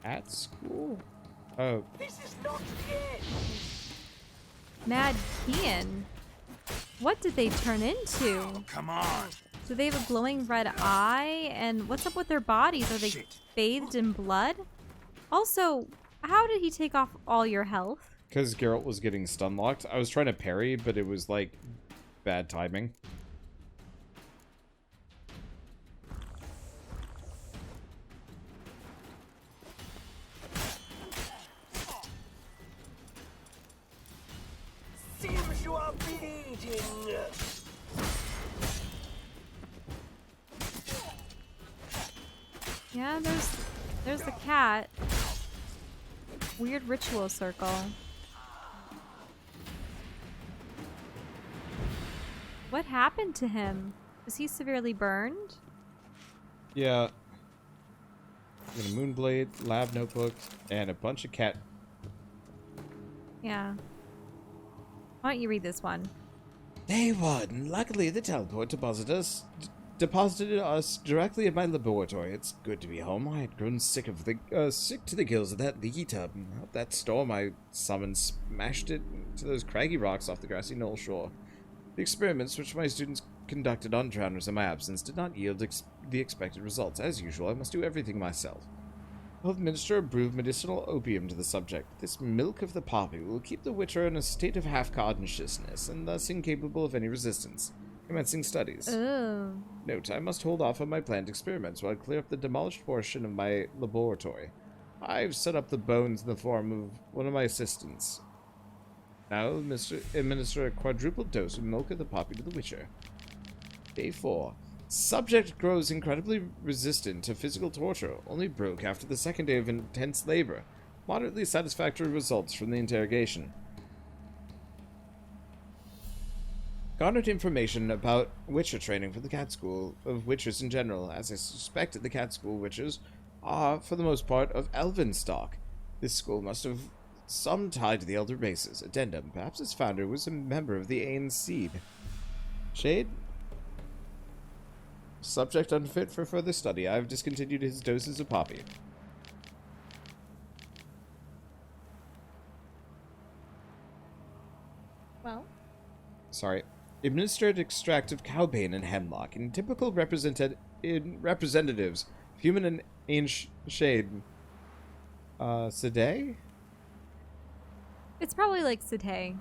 At school? Oh. This is not the end. Mad Kian. What did they turn into? Oh, come on. Do they have a glowing red eye? And what's up with their bodies? Are they bathed in blood? Also, how did he take off all your health? Because Geralt was getting stun locked. I was trying to parry, but it was like bad timing. Seems you are bleeding. Yeah, there's the cat. Weird ritual circle. What happened to him? Was he severely burned? Yeah. Got a moonblade, lab notebook, and a bunch of cat. Yeah. Why don't you read this one? Day one. Luckily, the teleport deposited us directly at my laboratory. It's good to be home. I had grown sick to the gills of that leaky tub. Up that storm I summoned smashed it to those craggy rocks off the grassy knoll shore. The experiments which my students conducted on drowners in my absence did not yield the expected results. As usual, I must do everything myself. I'll administer a brew of medicinal opium to the subject. This milk of the poppy will keep the Witcher in a state of half-consciousness, and thus incapable of any resistance. Commencing studies. Oh. Note, I must hold off on my planned experiments while I clear up the demolished portion of my laboratory. I've set up the bones in the form of one of my assistants. Now administer a quadruple dose of milk of the poppy to the Witcher. Day 4. Subject grows incredibly resistant to physical torture, only broke after the second day of intense labor. Moderately satisfactory results from the interrogation. Garnered information about Witcher training for the Cat School of Witchers in general, as I suspected the Cat School Witchers are, for the most part, of elven stock. This school must have some tie to the elder races. Addendum, perhaps its founder was a member of the Ain Seed. Shade? Subject unfit for further study. I have discontinued his doses of poppy. Well. Sorry. Administered extract of cowbane and hemlock in typical representatives of human and ancient shade. Sedai? It's probably like satay.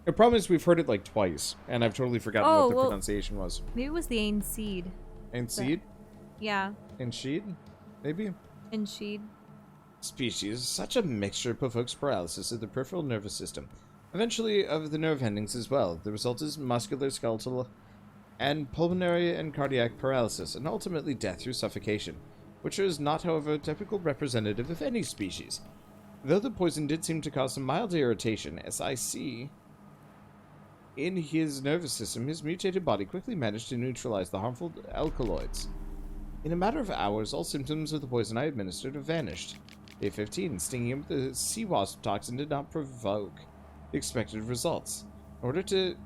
The problem is we've heard it like twice, and I've totally forgotten what the pronunciation was. Maybe it was the Ain Seed. And seed? Yeah. And sheed? Maybe? And Sheed. Species, such a mixture provokes paralysis of the peripheral nervous system, eventually of the nerve endings as well. The result is muscular, skeletal, and pulmonary and cardiac paralysis, and ultimately death through suffocation, which is not, however, a typical representative of any species. Though the poison did seem to cause some mild irritation, as I see in his nervous system, his mutated body quickly managed to neutralize the harmful alkaloids. In a matter of hours, all symptoms of the poison I administered have vanished. Day 15, stinging him with the sea wasp toxin did not provoke the expected results. In order to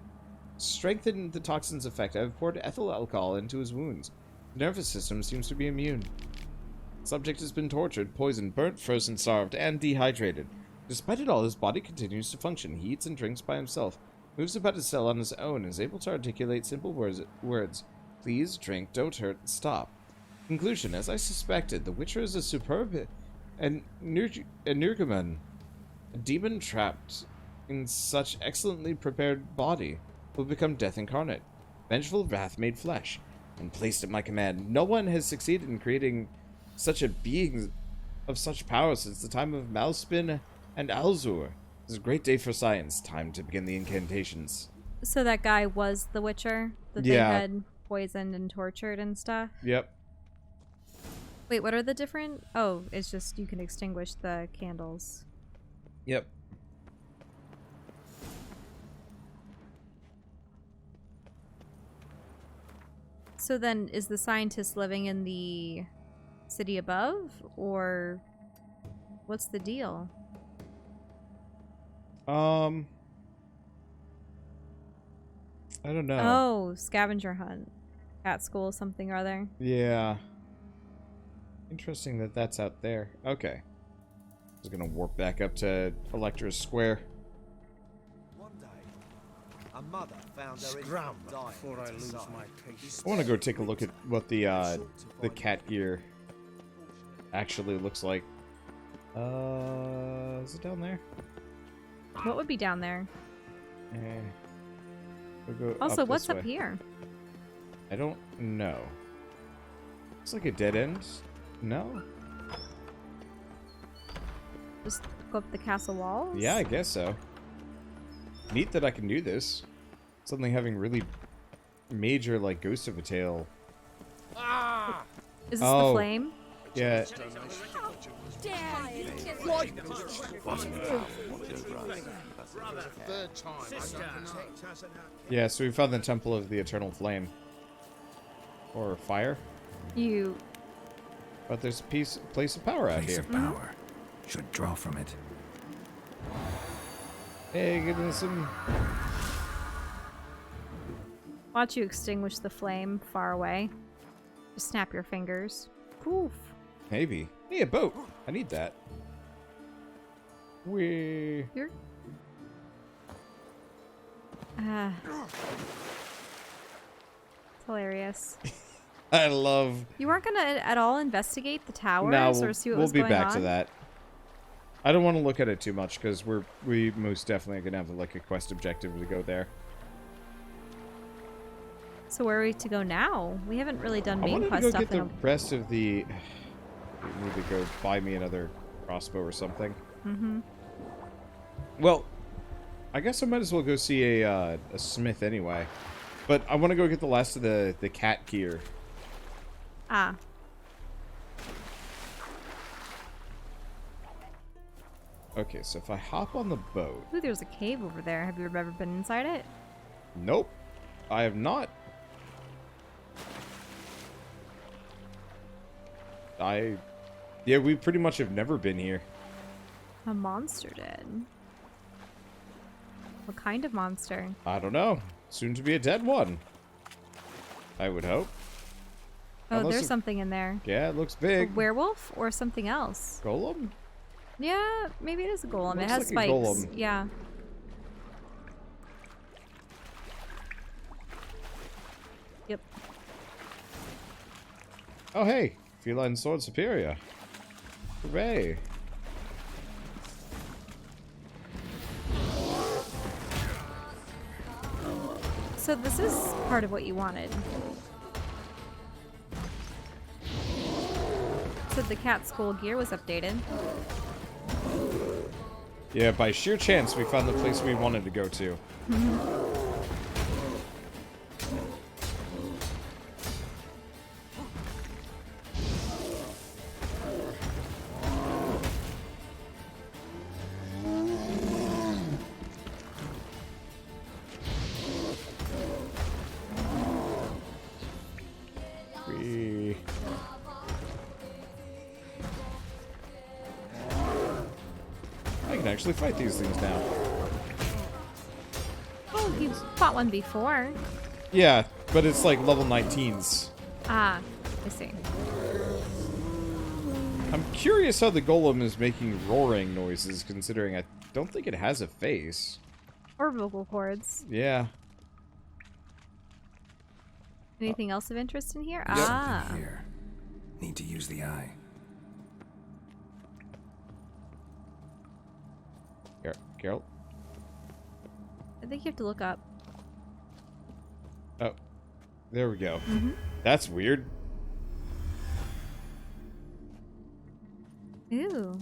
strengthen the toxin's effect, I have poured ethyl alcohol into his wounds. The nervous system seems to be immune. The subject has been tortured, poisoned, burnt, frozen, starved, and dehydrated. Despite it all, his body continues to function. He eats and drinks by himself, moves about his cell on his own, and is able to articulate simple words. Please, drink, don't hurt, stop. Conclusion, as I suspected, the Witcher is a superb energumen, a demon trapped in such excellently prepared body, will become death incarnate, vengeful wrath made flesh, and placed at my command. No one has succeeded in creating such a being of such power since the time of Malspin and Alzur. This is a great day for science. Time to begin the incantations. So that guy was the Witcher that they had poisoned and tortured and stuff? Yep. Wait, what are the different... Oh, it's just you can extinguish the candles. Yep. So then, is the scientist living in the city above? Or what's the deal? I don't know. Oh, scavenger hunt. Cat school something or other. Yeah. Interesting that that's out there. Okay. I was gonna warp back up to Electra's Square. One day, a mother found her Scram infant dying before I lose inside. my patience. I want to go take a look at what the cat gear actually looks like. Is it down there? What would be down there? Eh. We'll go Also, up what's this up way. here? I don't know. Looks like a dead end. No? Just go up the castle walls? Yeah, I guess so. Neat that I can do this. Suddenly having really major, like, Ghost of a Tale. Is this Oh. the flame? Yeah. Third time. Yeah, so we found the Temple of the Eternal Flame. Or fire. You... But there's a place of power out Place here. of power. Should draw from it. Hey, give me some... Watch you extinguish the flame far away. Just snap your fingers. Poof. Maybe. Hey, a boat. I need that. Wee. You're... Ah. It's hilarious. I love... You weren't gonna at all investigate the towers No, or see what we'll was be going back on? to that. I don't want to look at it too much because we most definitely are gonna have like a quest objective to go there. So where are we to go now? We haven't really done I main wanted to quest go stuff get the in rest of the. I need to go buy me another crossbow or something. Mm-hmm. Well, I guess I might as well go see a smith anyway. But I want to go get the last of the cat gear. Ah. Okay, so if I hop on the boat. Ooh, there's a cave over there. Have you ever been inside it? Nope, I have not. Yeah, we pretty much have never been here. A monster did. What kind of monster? I don't know. Soon to be a dead one. I would hope. Oh, Unless there's it- something in there. Yeah, it looks A big. werewolf or something else? Golem? Yeah, maybe it is a golem. It Looks has like a spikes. golem. Yeah. Yep. Oh, hey. Feline Sword Superior. Hooray. So this is part of what you wanted. So the cat skull gear was updated. Yeah, by sheer chance, we found the place we wanted to go to. We... I can actually fight these things now. Oh, you fought one before. Yeah, but it's like level 19s. Ah, I see. I'm curious how the golem is making roaring noises, considering I don't think it has a face. Or vocal cords. Yeah. Anything else of interest in here? Something Ah. here. Need to use the eye. Carol? I think you have to look up. Oh. There we go. Mm-hmm. That's weird. Ooh.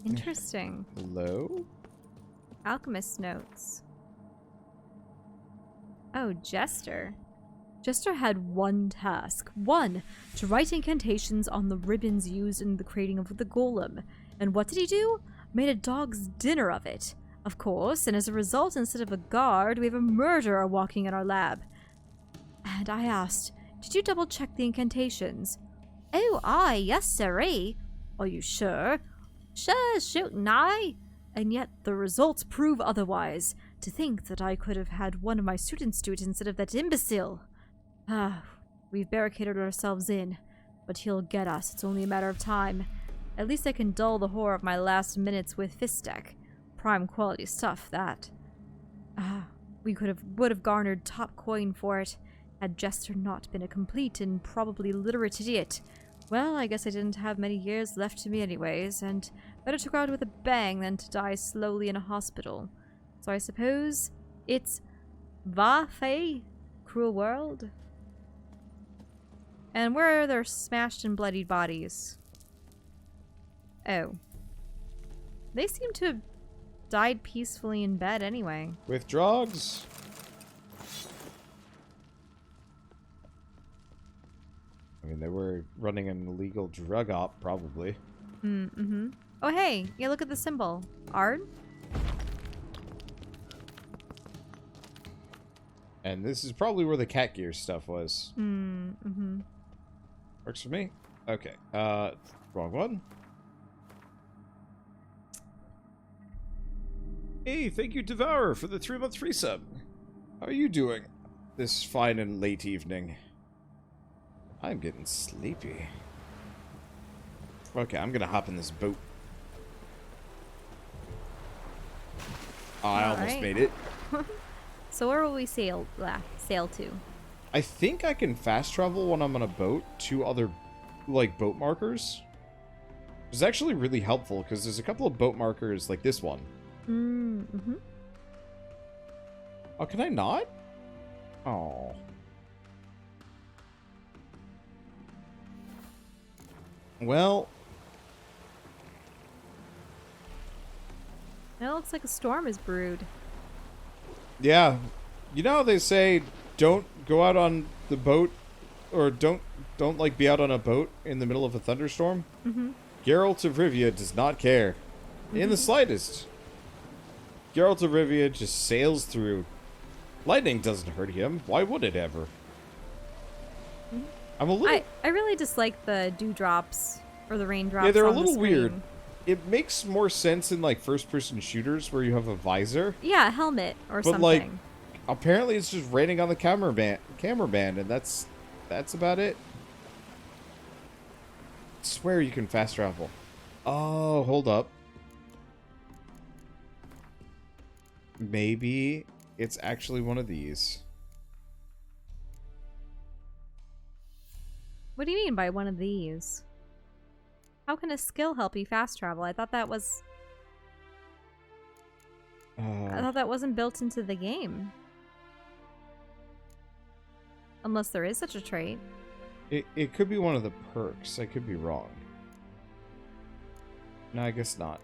Interesting. Hello? Alchemist notes. Oh, Jester. Jester had one task. One, to write incantations on the ribbons used in the creating of the golem. And what did he do? Made a dog's dinner of it. Of course, and as a result, instead of a guard, we have a murderer walking in our lab. And I asked, did you double check the incantations? Oh, aye, yes, sirree. Are you sure? Sure, shootin' aye. And yet the results prove otherwise. To think that I could have had one of my students do it instead of that imbecile. Ah, we've barricaded ourselves in. But he'll get us. It's only a matter of time. At least I can dull the horror of my last minutes with Fistek. Prime quality stuff, that. Would have garnered top coin for it, had Jester not been a complete and probably literate idiot. Well, I guess I didn't have many years left to me anyways, and better to go out with a bang than to die slowly in a hospital. So I suppose it's Va Fey, cruel world. And where are their smashed and bloodied bodies? Oh. They seem to have died peacefully in bed anyway. With drugs. I mean, they were running an illegal drug op, probably. Mm-hmm. Oh, hey. Yeah, look at the symbol. Ard? And this is probably where the cat gear stuff was. Mm-hmm. Works for me. Okay. Wrong one. Hey, thank you, Devourer, for the 3-month free sub. How are you doing this fine and late evening? I'm getting sleepy. Okay, I'm gonna hop in this boat. Oh, I almost made it. So where will we sail to? I think I can fast travel when I'm on a boat to other, like, boat markers. It's actually really helpful, because there's a couple of boat markers, like this one. Mm-hmm. Oh, can I not? Oh. Well. It looks like a storm is brewed. Yeah. You know how they say don't go out on the boat, or don't like be out on a boat in the middle of a thunderstorm? Mm-hmm. Geralt of Rivia does not care. In the slightest. Geralt of Rivia just sails through. Lightning doesn't hurt him. Why would it ever? I'm a little... I really dislike the dewdrops or the raindrops. Yeah, they're a on the little screen. weird. It makes more sense in, like, first-person shooters where you have a visor. Yeah, a helmet or But, something. like, apparently it's just raining on the camera band, and that's about it. I swear you can fast travel. Oh, hold up. Maybe it's actually one of these. What do you mean by one of these? How can a skill help you fast travel? I thought that was... I thought that wasn't built into the game. Unless there is such a trait. It could be one of the perks. I could be wrong. No, I guess not.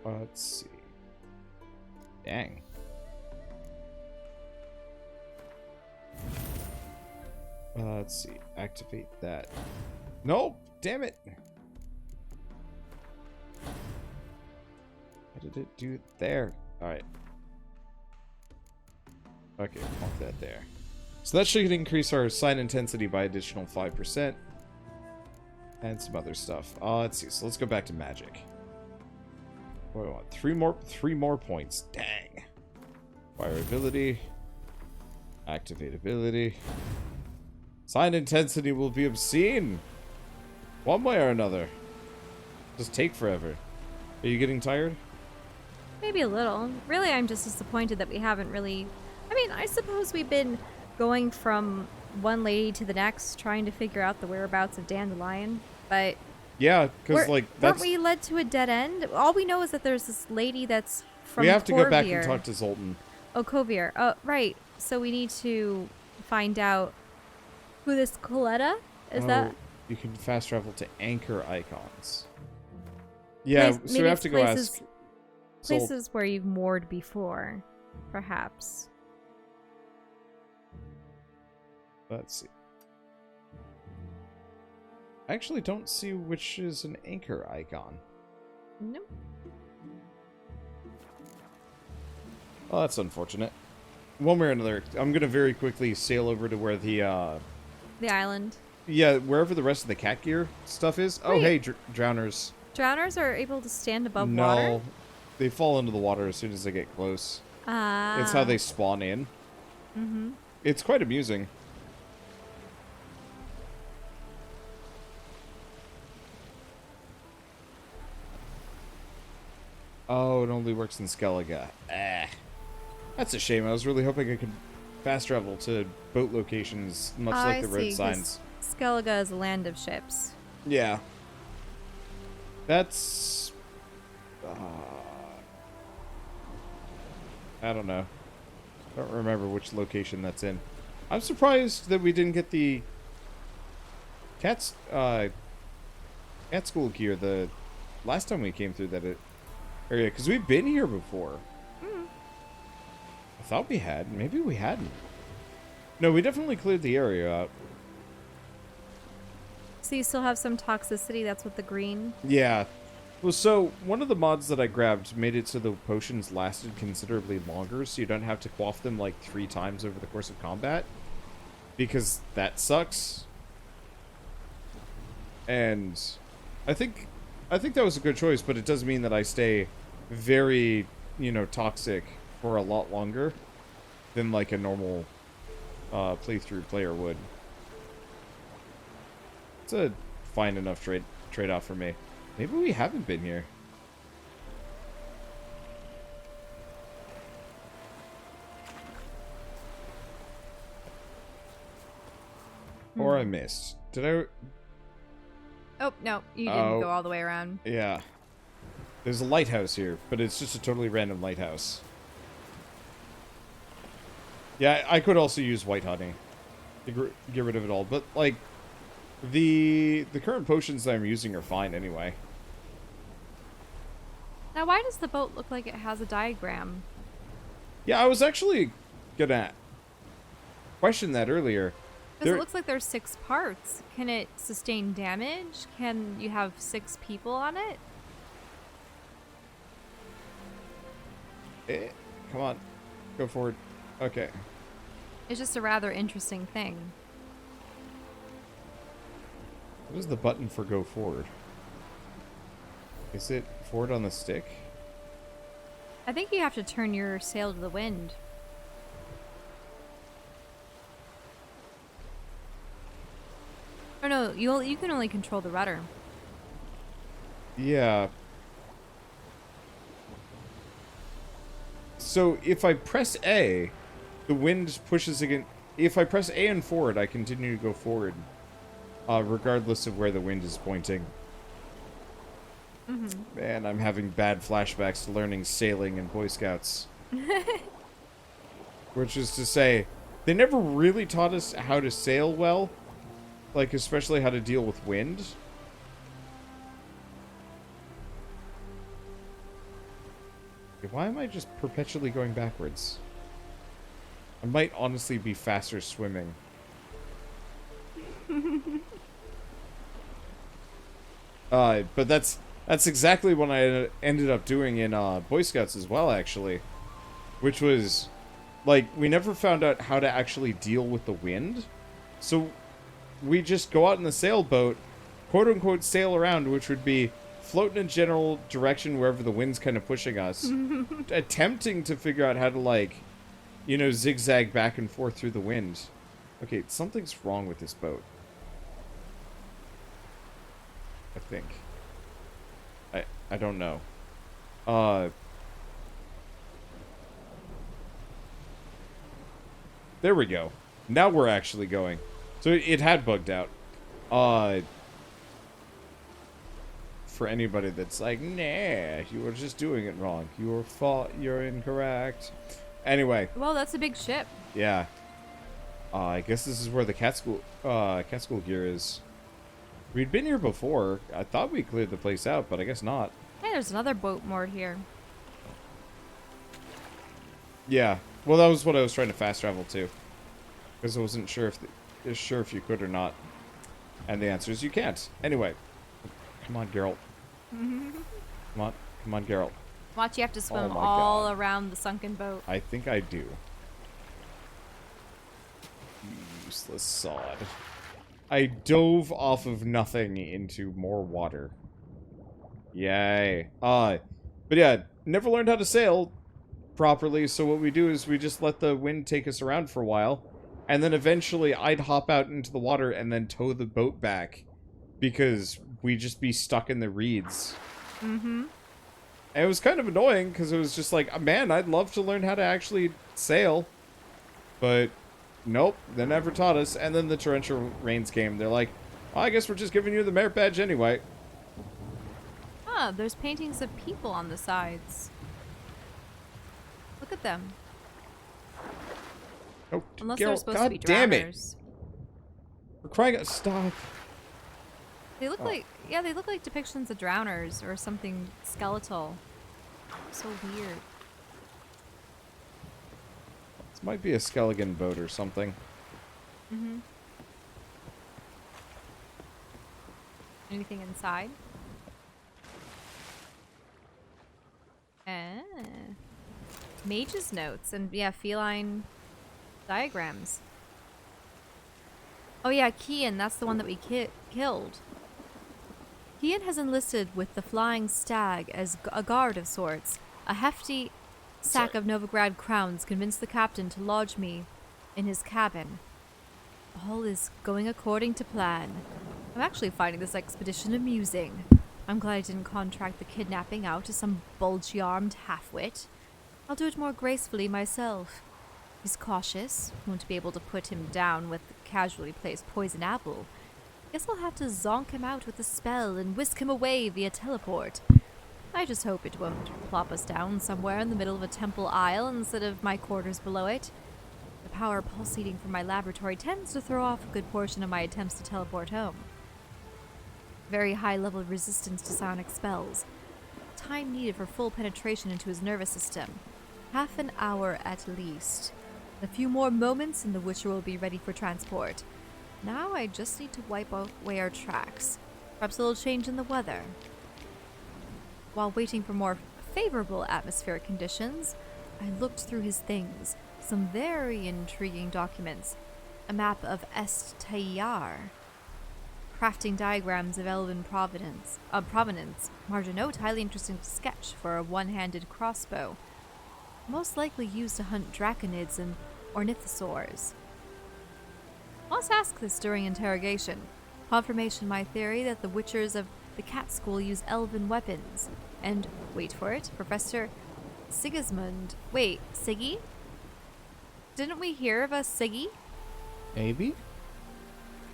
Let's see. Dang. Let's see. Activate that. Nope! Damn it! What did it do there? Alright. Okay, mark that there. So that should increase our sign intensity by additional 5%. And some other stuff. Let's see. So let's go back to magic. What do I want? Three more points. Dang. Fire ability. Activate ability. Sign intensity will be obscene. One way or another. Just take forever. Are you getting tired? Maybe a little. Really, I'm just disappointed that we haven't really... I mean, I suppose we've been going from one lady to the next, trying to figure out the whereabouts of Dandelion, but... Yeah, because, like, that's... Weren't we led to a dead end? All we know is that there's this lady that's from We have to go back Corvier. and talk to Zoltan. Oh, Kovier. Oh, right. So we need to find out who this Coletta is. That You can fast travel to anchor icons. Yeah, so we have to go ask... places where you've moored before, perhaps. Let's see. I actually don't see which is an anchor icon. Nope. Oh, that's unfortunate. One way or another, I'm going to very quickly sail over to where the island. Yeah, wherever the rest of the cat gear stuff is. Oh, Wait. hey, drowners. Drowners are able to stand above No, water? they fall into the water as soon as they get close. Ah. It's how they spawn in. Mm-hmm. It's quite amusing. Oh, it only works in Skellige. Ah. That's a shame. I was really hoping I could fast travel to boat locations, much like the road signs. Skellige is a land of ships. Yeah. That's... I don't know. I don't remember which location that's in. I'm surprised that we didn't get the cat school gear the last time we came through that area, because we've been here before. I thought we had. Maybe we hadn't. No, we definitely cleared the area out. So you still have some toxicity, that's what the green... Yeah. Well, so, one of the mods that I grabbed made it so the potions lasted considerably longer, so you don't have to quaff them like 3 times over the course of combat. Because that sucks. And I think that was a good choice, but it does mean that I stay very, toxic for a lot longer than like a normal playthrough player would. It's a fine enough trade-off for me. Maybe we haven't been here. Or I missed. Did I... Oh, no, you didn't go all the way around. Yeah. There's a lighthouse here, but it's just a totally random lighthouse. Yeah, I could also use white honey to get rid of it all, but, like, the current potions that I'm using are fine anyway. Now, why does the boat look like it has a diagram? Yeah, I was actually gonna question that earlier. Because it looks like there's 6 parts. Can it sustain damage? Can you have 6 people on it? Come on. Go forward. Okay. It's just a rather interesting thing. What is the button for go forward? Is it forward on the stick? I think you have to turn your sail to the wind. Oh no, you can only control the rudder. Yeah. So if I press A, the wind pushes again. If I press A and forward, I continue to go forward, regardless of where the wind is pointing. Man, I'm having bad flashbacks to learning sailing in Boy Scouts. Which is to say, they never really taught us how to sail well. Like, especially how to deal with wind. Why am I just perpetually going backwards? I might honestly be faster swimming. But that's exactly what I ended up doing in Boy Scouts as well, actually. Which was, like, we never found out how to actually deal with the wind. So we just go out in the sailboat, quote-unquote sail around, which would be float in a general direction wherever the wind's kind of pushing us. Attempting to figure out how to, like, zigzag back and forth through the wind. Okay, something's wrong with this boat. I think. I don't know. There we go. Now we're actually going. So it had bugged out. For anybody that's like, nah, you were just doing it wrong. You're incorrect. Anyway. Well, that's a big ship. Yeah. I guess this is where the cat school gear is. We'd been here before. I thought we cleared the place out, but I guess not. Hey, there's another boat moored here. Yeah. Well, that was what I was trying to fast travel to. Because I wasn't sure if you could or not. And the answer is you can't. Anyway. Come on, Geralt. Come on, Geralt. Watch, you have to swim Oh my all God. around the sunken boat. I think I do. Useless sod. I dove off of nothing into more water. Yay. But yeah, never learned how to sail properly, so what we do is we just let the wind take us around for a while, and then eventually I'd hop out into the water and then tow the boat back, because we'd just be stuck in the reeds. And it was kind of annoying because it was just like, man, I'd love to learn how to actually sail. But nope, they never taught us. And then the torrential rains came. They're like, well, I guess we're just giving you the merit badge anyway. Ah, there's paintings of people on the sides. Look at them. Oh, Unless Geralt, they're supposed God to be damn it. drowners. We're crying out, stop. They look like, yeah, they look like depictions of drowners or something skeletal. So weird. This might be a skeleton boat or something. Mm-hmm. Anything inside? Ah. Mage's notes and, yeah, feline diagrams. Oh yeah, Kian, that's the one that we killed. Kian has enlisted with the Flying Stag as a guard of sorts. A hefty sack of Novigrad crowns convinced the captain to lodge me in his cabin. All is going according to plan. I'm actually finding this expedition amusing. I'm glad I didn't contract the kidnapping out to some bulgy-armed half-wit. I'll do it more gracefully myself. He's cautious. Won't be able to put him down with the casually placed poison apple. Guess I'll have to zonk him out with a spell and whisk him away via teleport. I just hope it won't plop us down somewhere in the middle of a temple aisle instead of my quarters below it. The power pulsating from my laboratory tends to throw off a good portion of my attempts to teleport home. Very high level of resistance to psionic spells. Time needed for full penetration into his nervous system. Half an hour at least. A few more moments and the Witcher will be ready for transport. Now I just need to wipe away our tracks. Perhaps a little change in the weather. While waiting for more favorable atmospheric conditions, I looked through his things. Some very intriguing documents. A map of Est Tayyar. Crafting diagrams of elven provenance. Marked a note, highly interesting sketch for a one-handed crossbow. Most likely used to hunt draconids and ornithosaurs. Must ask this during interrogation. Confirmation my theory that the Witchers of the Cat School use elven weapons. And, wait for it, Professor Sigismund. Wait, Siggy? Didn't we hear of a Siggy? Maybe?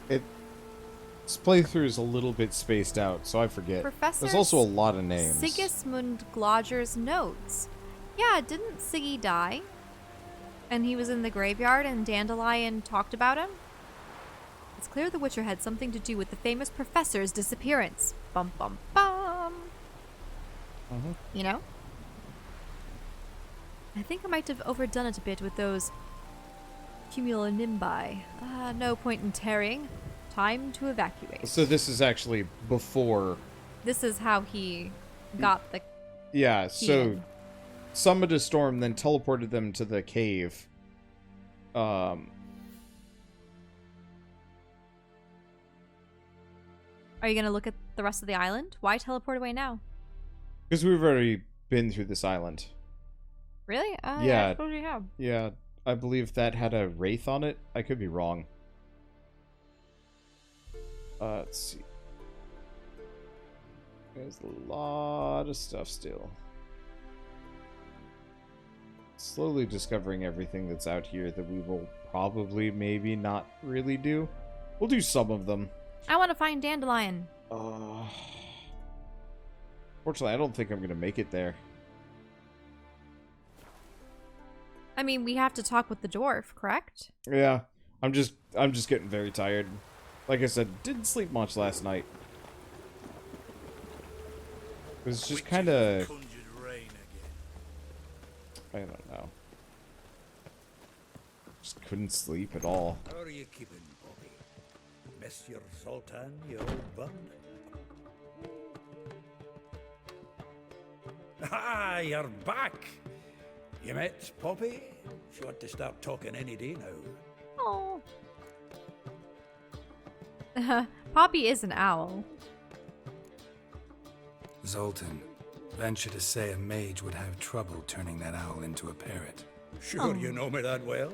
This playthrough is a little bit spaced out, so I forget. Professor There's also a lot of names. Sigismund Glodger's notes. Yeah, didn't Siggy die? And he was in the graveyard and Dandelion talked about him? It's clear the Witcher had something to do with the famous professor's disappearance. Bum bum bum. You know? I think I might have overdone it a bit with those cumulonimbi. No point in tarrying. Time to evacuate. So this is actually before. This is how he got the Yeah, so in. summoned a storm, then teleported them to the cave. Are you going to look at the rest of the island? Why teleport away now? Because we've already been through this island. Really? Yeah. I suppose you have. Yeah, I believe that had a wraith on it. I could be wrong. Let's see. There's a lot of stuff still. Slowly discovering everything that's out here that we will probably maybe not really do. We'll do some of them. I want to find Dandelion. Fortunately, I don't think I'm gonna make it there. I mean, we have to talk with the dwarf, correct? Yeah, I'm just getting very tired. Like I said, didn't sleep much last night. It was just kind of, I don't know. Just couldn't sleep at all. How are you keeping, Bobby? Miss your Sultan, you old bud? Ah, you're back! You met Poppy? She ought to start talking any day now. Oh. Poppy is an owl. Zoltan, venture to say a mage would have trouble turning that owl into a parrot. Sure you know me that well.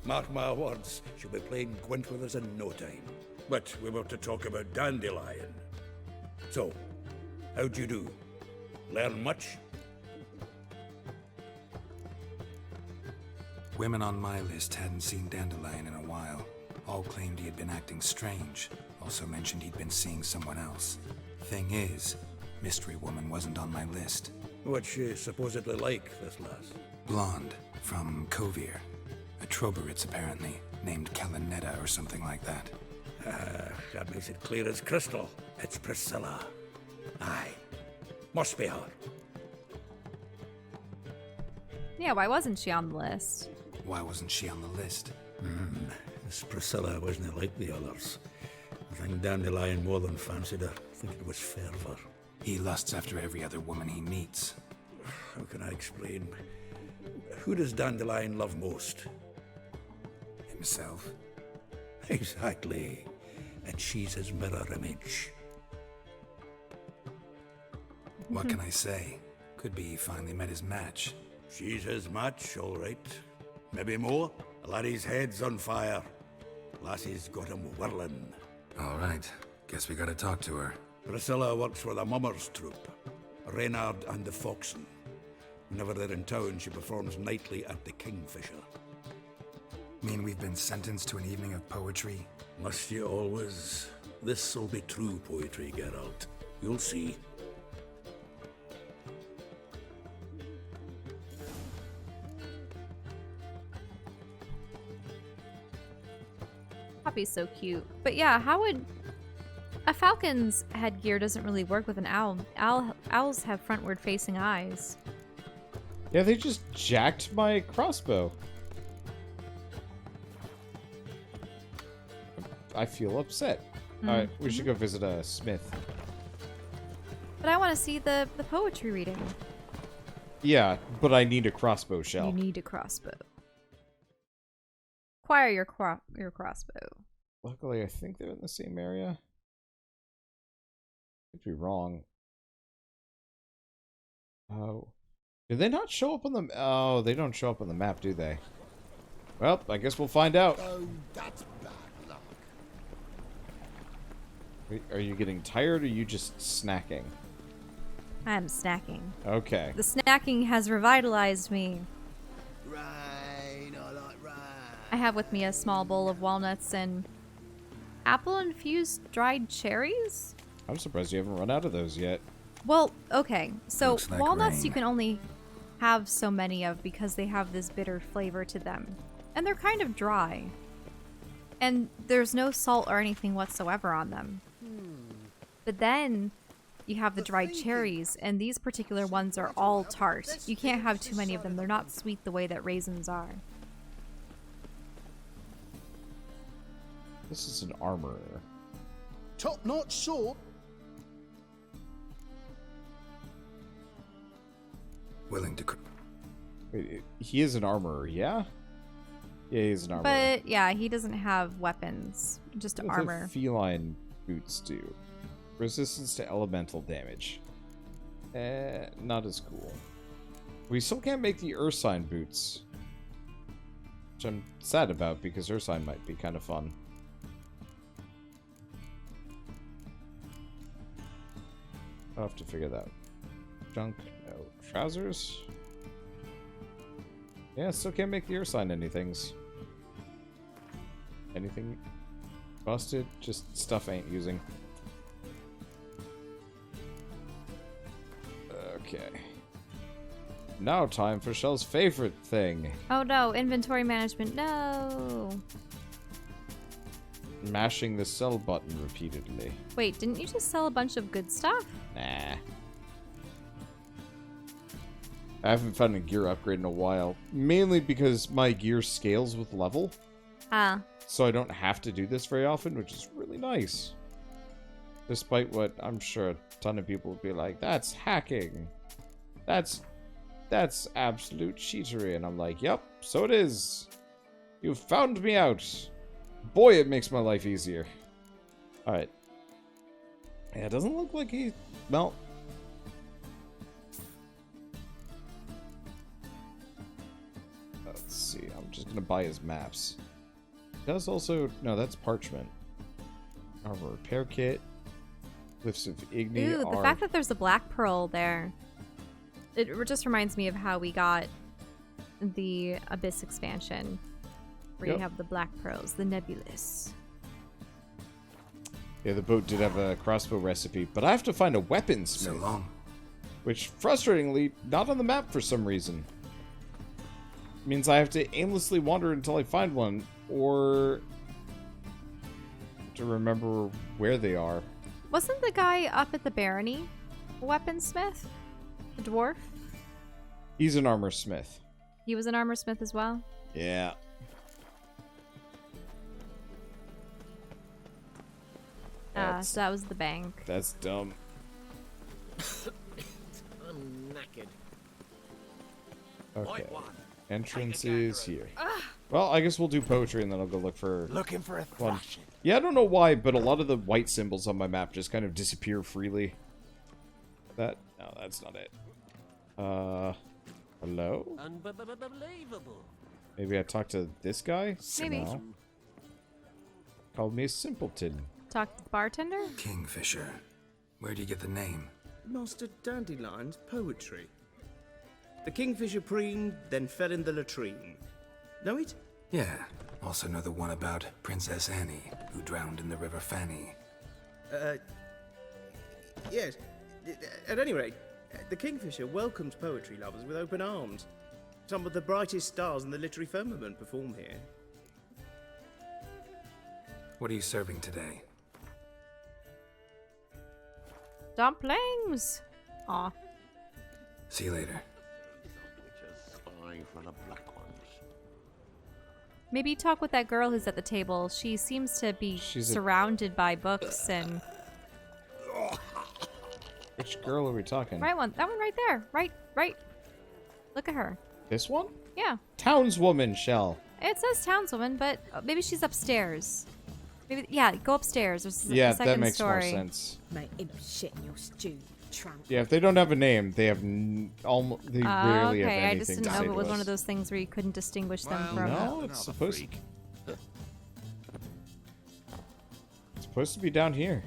Mark my words, she'll be playing Gwent with us in no time. But we were to talk about Dandelion. So, how'd you do? Learn much? Women on my list hadn't seen Dandelion in a while. All claimed he had been acting strange. Also mentioned he'd been seeing someone else. Thing is, Mystery Woman wasn't on my list. What's she supposedly like, this lass? Blonde, from Kovir. A Troberitz, apparently, named Kalinetta or something like that. That makes it clear as crystal. It's Priscilla. Aye. Must be her. Yeah, why wasn't she on the list? Why wasn't she on the list? This Priscilla wasn't like the others. I think Dandelion more than fancied her. I think it was fervour. He lusts after every other woman he meets. How can I explain? Who does Dandelion love most? Himself. Exactly. And she's his mirror image. What can I say? Could be he finally met his match. She's his match, all right. Maybe more. Laddie's head's on fire. Lassie's got him whirling. All right. Guess we gotta talk to her. Priscilla works for the Mummers troupe. Reynard and the Foxen. Whenever they're in town, she performs nightly at the Kingfisher. Mean we've been sentenced to an evening of poetry? Must you always? This'll be true poetry, Geralt. You'll see. Poppy's so cute. But yeah, how would... A falcon's headgear doesn't really work with an owl. Owls have frontward facing eyes. Yeah, they just jacked my crossbow. I feel upset. Alright, we should go visit a smith. But I want to see the poetry reading. Yeah, but I need a crossbow shell. You need a crossbow. Acquire your crossbow. Luckily, I think they're in the same area. Could be wrong. Oh. Do they not show up on the... Oh, they don't show up on the map, do they? Well, I guess we'll find out. Oh, that's bad luck. Are you getting tired or are you just snacking? I'm snacking. Okay. The snacking has revitalized me. Rain, I like rain. I have with me a small bowl of walnuts and apple-infused dried cherries? I'm surprised you haven't run out of those yet. Well, okay. So Looks like walnuts rain. you can only have so many of because they have this bitter flavor to them. And they're kind of dry. And there's no salt or anything whatsoever on them. But then you have the dried cherries, and these particular ones are all tart. You can't have too many of them. They're not sweet the way that raisins are. This is an armor. Top-notch sword. Willing to... Wait, he is an armorer, yeah? Yeah, he's an armorer. But yeah, he doesn't have weapons, just What do armor. feline boots do? Resistance to elemental damage. Not as cool. We still can't make the Ursine boots. Which I'm sad about because Ursine might be kind of fun. I'll have to figure that out. Junk, no. Trousers? Yeah, still can't make the Ursine anythings. Anything busted? Just stuff I ain't using. Okay. Now time for Shell's favorite thing. Oh no, inventory management, no! Mashing the sell button repeatedly. Wait, didn't you just sell a bunch of good stuff? Nah. I haven't found a gear upgrade in a while. Mainly because my gear scales with level. Ah. So I don't have to do this very often, which is really nice. Despite what I'm sure a ton of people would be like, that's hacking. That's absolute cheatery. And I'm like, yep, so it is. You found me out. Boy, it makes my life easier. Alright. Yeah, it doesn't look like he... Well... Let's see. I'm just gonna buy his maps. He does also... No, that's parchment. Armor repair kit. Glyphs of Igni Ooh, the are... fact that there's a black pearl there. It just reminds me of how we got the Abyss expansion, where you have the black pearls, the nebulous. Yeah, the boat did have a crossbow recipe, but I have to find a So weaponsmith, long. which, frustratingly, not on the map for some reason. Means I have to aimlessly wander until I find one, or to remember where they are. Wasn't the guy up at the barony a weaponsmith? The dwarf? He's an armor smith. He was an armor smith as well? Yeah. So that was the bank. That's dumb. I'm knackered. Okay. Light one. Entrance is here. Well, I guess we'll do poetry and then I'll go look for Looking for a one. thrashing. Yeah, I don't know why, but a lot of the white symbols on my map just kind of disappear freely. No, that's not it. Hello? Unbelievable. Maybe I talked to this guy? Maybe. No. Called me a simpleton. Talk to the bartender? Kingfisher. Where do you get the name? Master Dandelion's poetry. The kingfisher preened, then fell in the latrine. Know it? Yeah. Also know the one about Princess Annie, who drowned in the River Fanny. Yes. At any rate, the kingfisher welcomes poetry lovers with open arms. Some of the brightest stars in the literary firmament perform here. What are you serving today? Dumplings! Aw. See you later. Spying for the black ones. Maybe talk with that girl who's at the table. She seems to be surrounded by books and... Which girl are we talking? Right one. That one right there. Right. Look at her. This one? Yeah. Townswoman, Shell. It says townswoman, but maybe she's upstairs. Maybe, yeah, go upstairs. There's Yeah, a second that makes story. more sense. Mate, imp shit in your stew, tramp. Yeah, if they don't have a name, they have almost they rarely have Okay, anything I just didn't to know say if it to was us. one of those things where you couldn't distinguish them Well, from... No, Another it's supposed freak. it's supposed to be down here.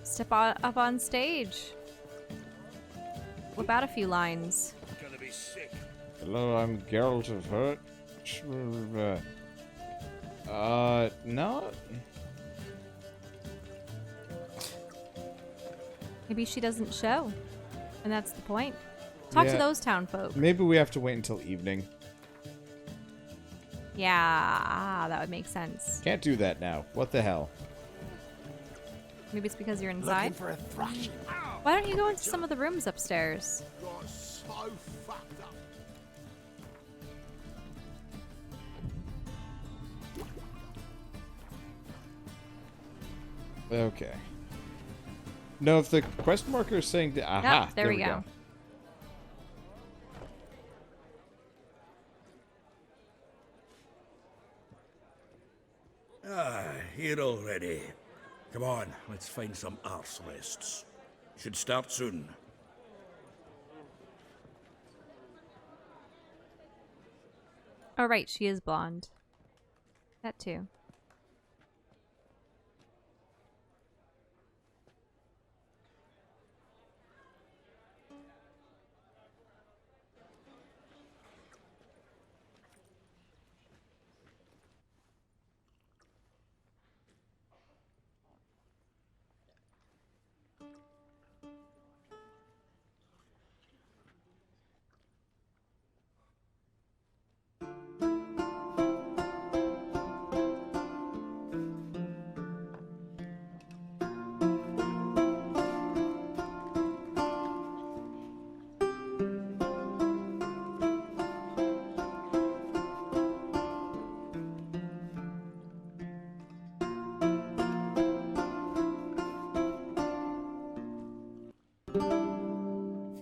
Step up on stage. Whip out a few lines. Gonna be sick. Hello, I'm Geralt of Hurt. No. Maybe she doesn't show. And that's the point. Talk to Yeah. those town folk. Maybe we have to wait until evening. Yeah, that would make sense. Can't do that now. What the hell? Maybe it's because you're Looking inside. for a thrashing. Why don't you go into some of the rooms upstairs? Got so fucked up. Okay. No, if the quest marker is saying that... Aha, Yep, there we go. Here already. Come on, let's find some arse rests. Should start soon. Oh, right, she is blonde. That too.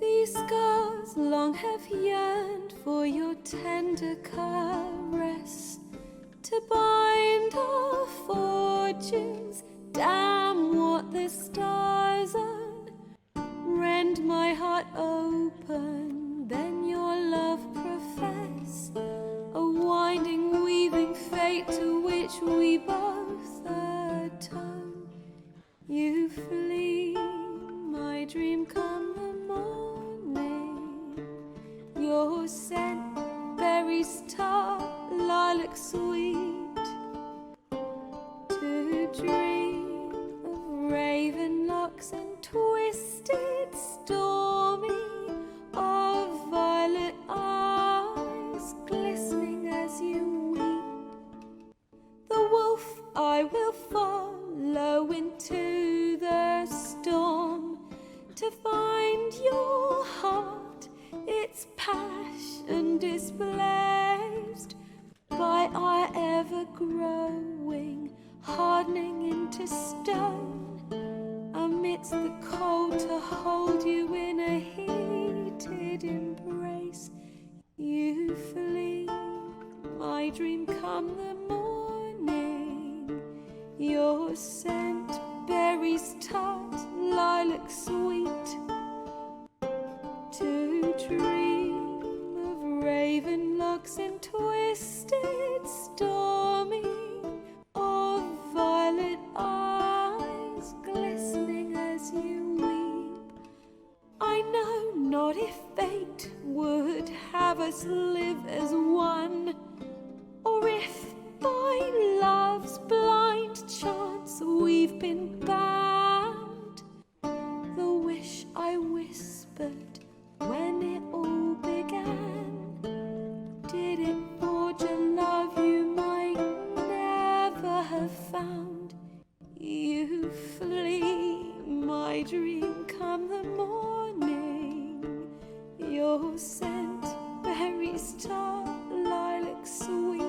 These scars long have yearned for your tender caress, to bind our fortunes. Damn what the stars are. Rend my heart open, then your love profess. A winding, weaving fate to which we both atone. You flee, my my dream come the morning. Your scent, berries tart, lilac sweet. To dream of raven locks and twisted stormy, of violet eyes glistening as you weep. The wolf I will follow into the storm to find your heart, its passion displaced by our ever-growing, hardening into stone, amidst the cold to hold you in a heated embrace. You flee, my dream come the morning. Your scent, berries tart, lilac sweet. To dream of raven locks and twisted stormy, of violet eyes glistening as you weep. I know not if fate would have us live as one, or if by love's blind chance we've been bound. The wish I whispered when it all began, did it forge a love you might never have found? You flee, my dream come the morning. Your scent, berries tart, lilac sweet.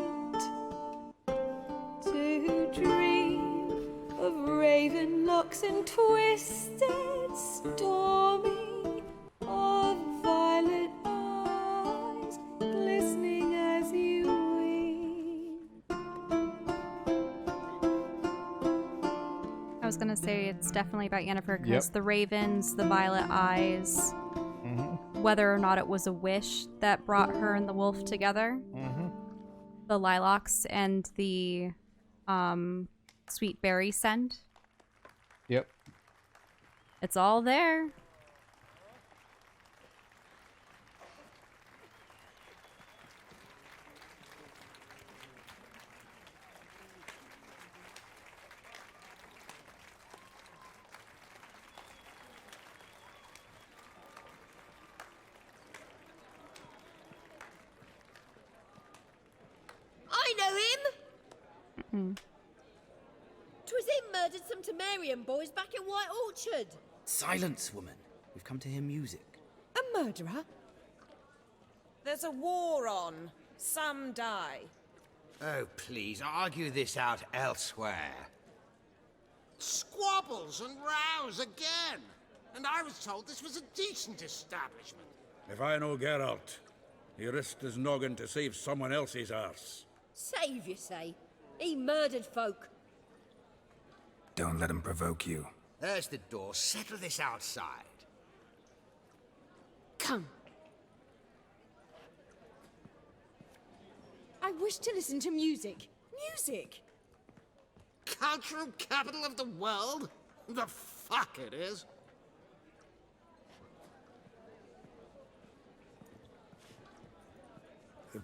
To dream of raven locks and twisted stormy, of violet eyes glistening as you weep. I was gonna say it's definitely about Yennefer because Yep. the ravens, the violet eyes, whether or not it was a wish that brought her and the wolf together, the lilacs and the sweet berry scent. Yep. It's all there. I know him! 'Twas him murdered some Temerian boys back in White Orchard. Silence, woman. We've come to hear music. A murderer? There's a war on. Some die. Oh, please, argue this out elsewhere. Squabbles and rows again. And I was told this was a decent establishment. If I know Geralt, he risked his noggin to save someone else's arse. Save, you say? He murdered folk. Don't let him provoke you. There's the door. Settle this outside. Come. I wish to listen to music. Music! Cultural capital of the world? The fuck it is.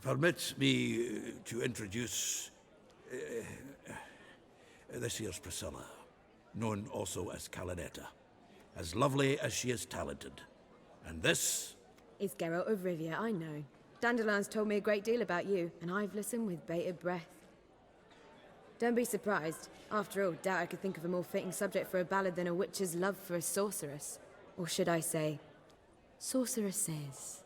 Permit me to introduce this here's Priscilla, known also as Calinetta, as lovely as she is talented. And this is Geralt of Rivia, I know. Dandelion's told me a great deal about you, and I've listened with bated breath. Don't be surprised. After all, doubt I could think of a more fitting subject for a ballad than a witch's love for a sorceress. Or should I say, sorceresses.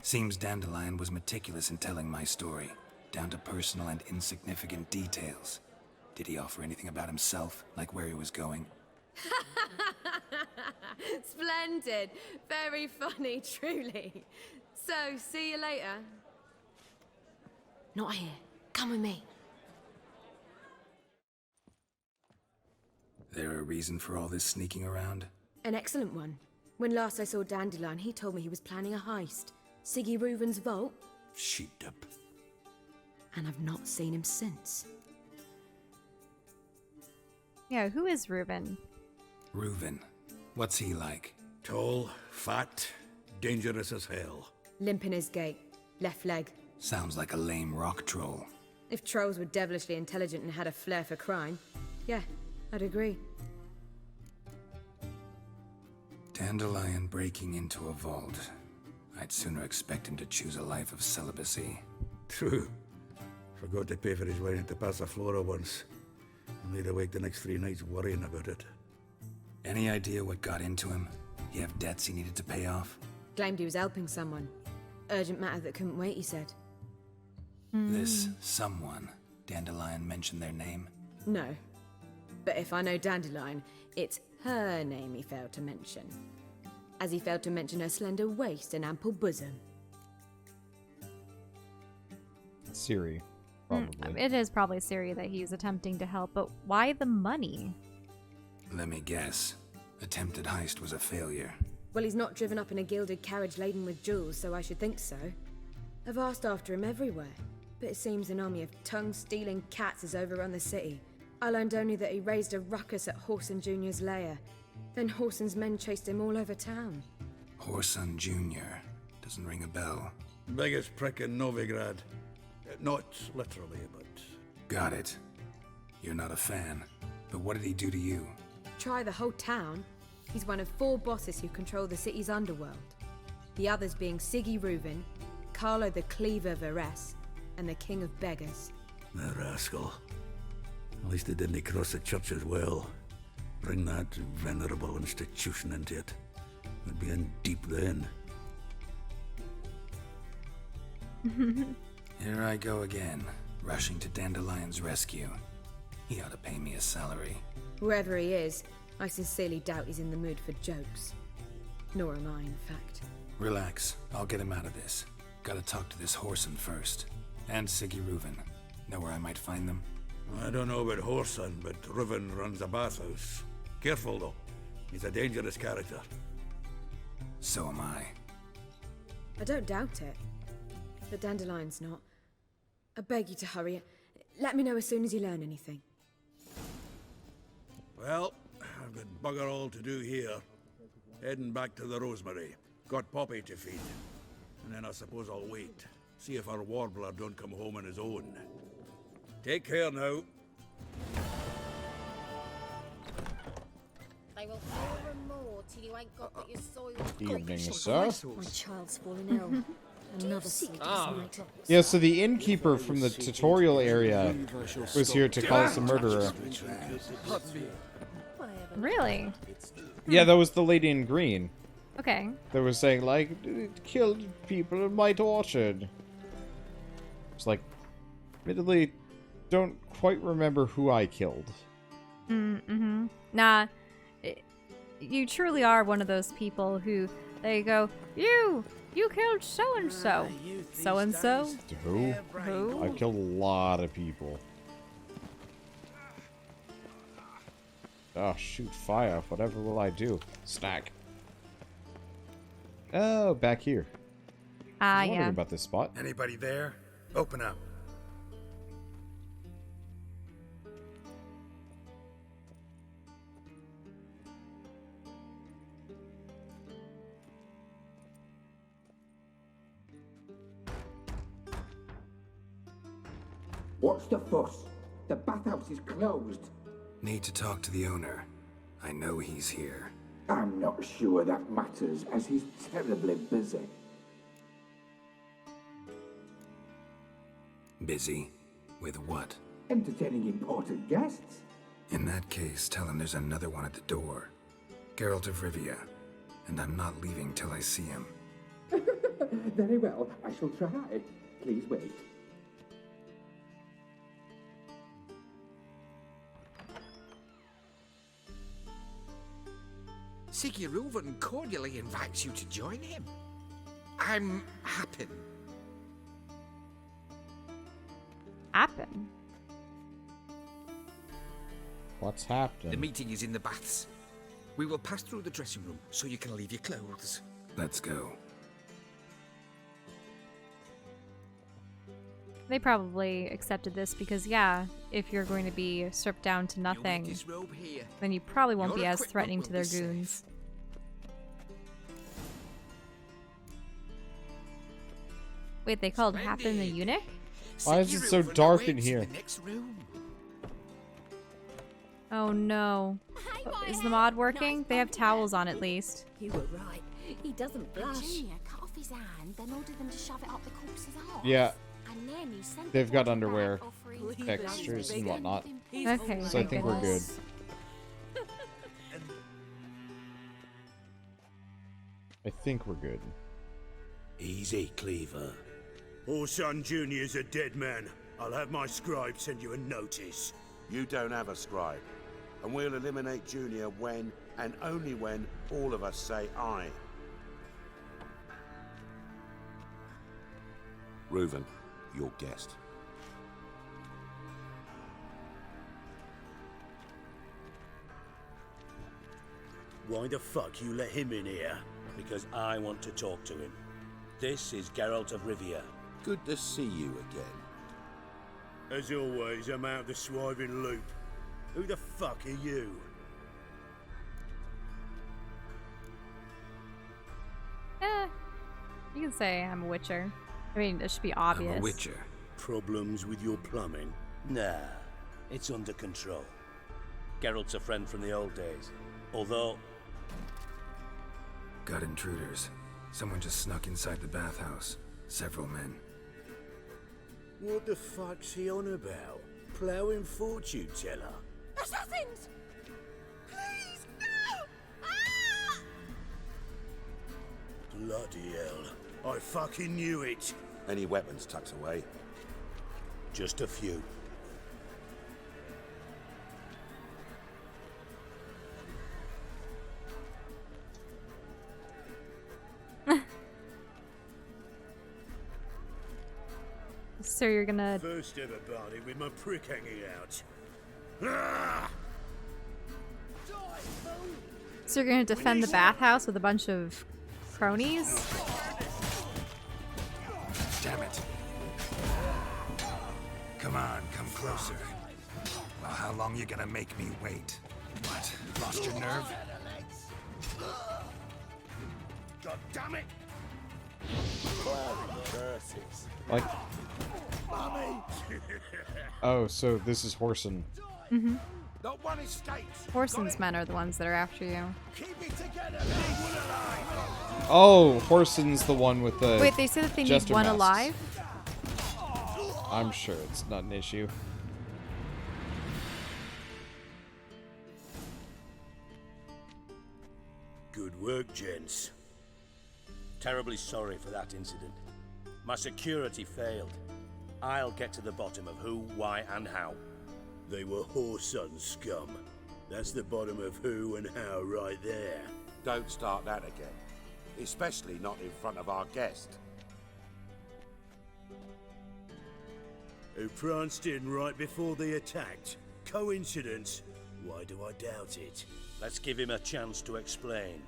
Seems Dandelion was meticulous in telling my story, down to personal and insignificant details. Did he offer anything about himself, like where he was going? Splendid. Very funny, truly. So, see you later. Not here. Come with me. There a reason for all this sneaking around? An excellent one. When last I saw Dandelion, he told me he was planning a heist. Siggy Reuven's vault. sheepdip. and I've not seen him since. Yeah, who is Reuben? Reuven. What's he like? Tall, fat, dangerous as hell. Limp in his gait, left leg. Sounds like a lame rock troll. If trolls were devilishly intelligent and had a flair for crime, yeah, I'd agree. Dandelion breaking into a vault. I'd sooner expect him to choose a life of celibacy. True. Forgot to pay for his wine at the Passaflora once. And laid awake the next 3 nights worrying about it. Any idea what got into him? He have debts he needed to pay off? Claimed he was helping someone. Urgent matter that couldn't wait, he said. This someone, Dandelion mentioned their name? No. But if I know Dandelion, it's her name he failed to mention. As he failed to mention her slender waist and ample bosom. Siri, probably. It is probably Siri that he's attempting to help, but why the money? Let me guess. Attempted heist was a failure. Well, he's not driven up in a gilded carriage laden with jewels, so I should think so. I've asked after him everywhere, but it seems an army of tongue-stealing cats has overrun the city. I learned only that he raised a ruckus at Horson Jr.'s lair. Then Horson's men chased him all over town. Horson Jr. Doesn't ring a bell. Biggest prick in Novigrad. Not literally, but... Got it. You're not a fan. But what did he do to you? Try the whole town. He's one of 4 bosses who control the city's underworld. The others being Siggy Reuven, Carlo the Cleaver Varese, and the King of Beggars. The rascal. At least he didn't cross the church as well. Bring that venerable institution into it. We'd be in deep then. Here I go again, rushing to Dandelion's rescue. He ought to pay me a salary. Wherever he is, I sincerely doubt he's in the mood for jokes. Nor am I, in fact. Relax, I'll get him out of this. Gotta talk to this Horson first. And Siggy Reuven. Know where I might find them? I don't know about Horson, but Reuven runs a bathhouse. Careful, though. He's a dangerous character. So am I. I don't doubt it. But Dandelion's not. I beg you to hurry. Let me know as soon as you learn anything. Well, I've got bugger all to do here. Heading back to the Rosemary. Got Poppy to feed. And then I suppose I'll wait. See if our warbler don't come home on his own. Take care now. They will more and more till you ain't got but your soiled Evening, sir. My child's fallen ill. Another sick night. Yeah, so the innkeeper from the tutorial area was here to call us a murderer. Really? Yeah, that was the lady in green. Okay. They were saying, like, it killed people in my orchard. It's like, admittedly, don't quite remember who I killed. Nah, you truly are one of those people who, they go, you killed so-and-so. So-and-so? Who? Who? I've killed a lot of people. Oh, shoot fire. Whatever will I do? Snack. Oh, back here. I was wondering Yeah. about this spot. Anybody there? Open up. What's the fuss? The bathhouse is closed. Need to talk to the owner. I know he's here. I'm not sure that matters, as he's terribly busy. Busy? With what? Entertaining important guests. In that case, tell him there's another one at the door. Geralt of Rivia. And I'm not leaving till I see him. Very well, I shall try. Please wait. Siggy Reuven cordially invites you to join him. I'm happy. Happen? What's happening? The meeting is in the baths. We will pass through the dressing room so you can leave your clothes. Let's go. They probably accepted this because, yeah, if you're going to be stripped down to nothing, then you probably won't be as threatening to their goons. Wait, they called Happen the Eunuch? Why is it so dark in here? Oh no. Is the mod working? They have towels on at least. You were right. He doesn't blush. Junior cut off his hand, then ordered them to shove it up the corpse's arse. Yeah. And then he sent They've the got body underwear back offering textures and whatnot. Okay, So I think we're good. I think we're good. Easy, Cleaver. Orson Jr.'s a dead man. I'll have my scribe send you a notice. You don't have a scribe. And we'll eliminate Junior when, and only when, all of us say aye. Reuven, your guest. Why the fuck you let him in here? Because I want to talk to him. This is Geralt of Rivia. Good to see you again. As always, I'm out the swiving loop. Who the fuck are you? You can say I'm a witcher. I mean, it should be obvious. I'm a witcher. Problems with your plumbing? Nah, it's under control. Geralt's a friend from the old days. Although... Got intruders. Someone just snuck inside the bathhouse. Several men. What the fuck's he on about? Ploughing fortune teller? Assassins! Please, no! Ah! Bloody hell. I fucking knew it. Any weapons tucked away? Just a few. So you're gonna... First ever party with my prick hanging out. Ah! So you're gonna defend the bathhouse with a bunch of cronies? Damn it. Come on, come closer. Well, how long you gonna make me wait? What? Lost your nerve? God damn it! Like... Oh, so this is Whoreson. Mm-hmm. Not one escapes. Whoreson's men are the ones that are after you. Oh, Whoreson's the one with the... Wait, they said that they need jester one masks. alive? I'm sure it's not an issue. Good work, gents. Terribly sorry for that incident. My security failed. I'll get to the bottom of who, why, and how. They were Whoreson scum. That's the bottom of who and how right there. Don't start that again. Especially not in front of our guest. Who pranced in right before they attacked. Coincidence? Why do I doubt it? Let's give him a chance to explain.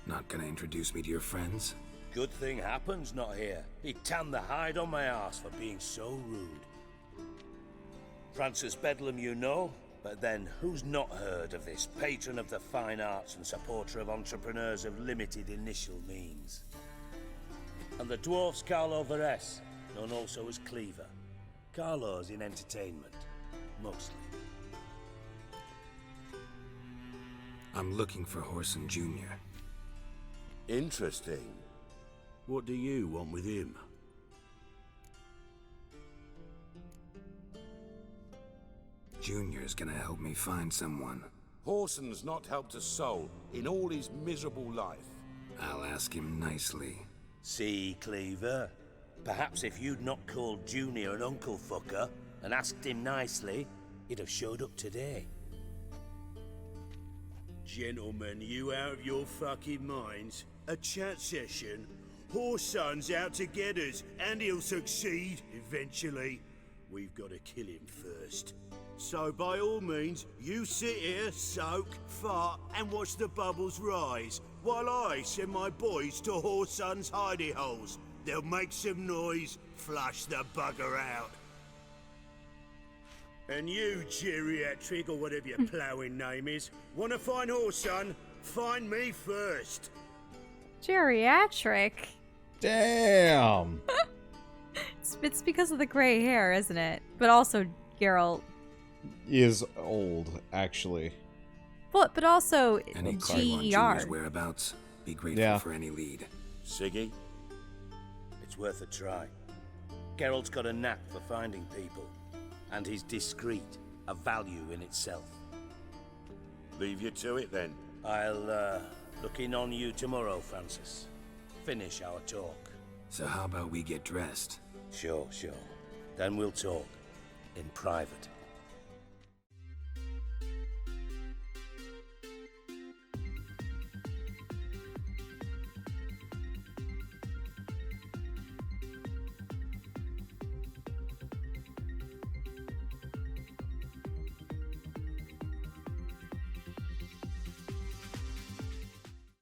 Not gonna introduce me to your friends? Good thing Happen's not here. He tanned the hide on my ass for being so rude. Francis Bedlam you know, but then who's not heard of this patron of the fine arts and supporter of entrepreneurs of limited initial means? And the dwarf's Carlo Veres, known also as Cleaver. Carlo's in entertainment, mostly. I'm looking for Whoreson Jr. Interesting. What do you want with him? Junior's gonna help me find someone. Whoreson's not helped a soul in all his miserable life. I'll ask him nicely. See, Cleaver? Perhaps if you'd not called Junior an uncle fucker and asked him nicely, he'd have showed up today. Gentlemen, you out of your fucking minds? A chat session? Whoreson's out to get us, and he'll succeed, eventually. We've got to kill him first. So by all means, you sit here, soak, fart, and watch the bubbles rise, while I send my boys to Whoreson's hidey holes. They'll make some noise, flush the bugger out. And you, geriatric, or whatever your ploughing name is, wanna find Whoreson? Find me first. Geriatric. Damn. It's because of the gray hair, isn't it? But also Geralt. Is old, actually. But also Any clue on GER. Junior's whereabouts? Be grateful for any lead. Siggy? It's worth a try. Geralt's got a knack for finding people. And he's discreet, a value in itself. Leave you to it then. I'll look in on you tomorrow, Francis. Finish our talk. So how about we get dressed? Sure. Then we'll talk. In private.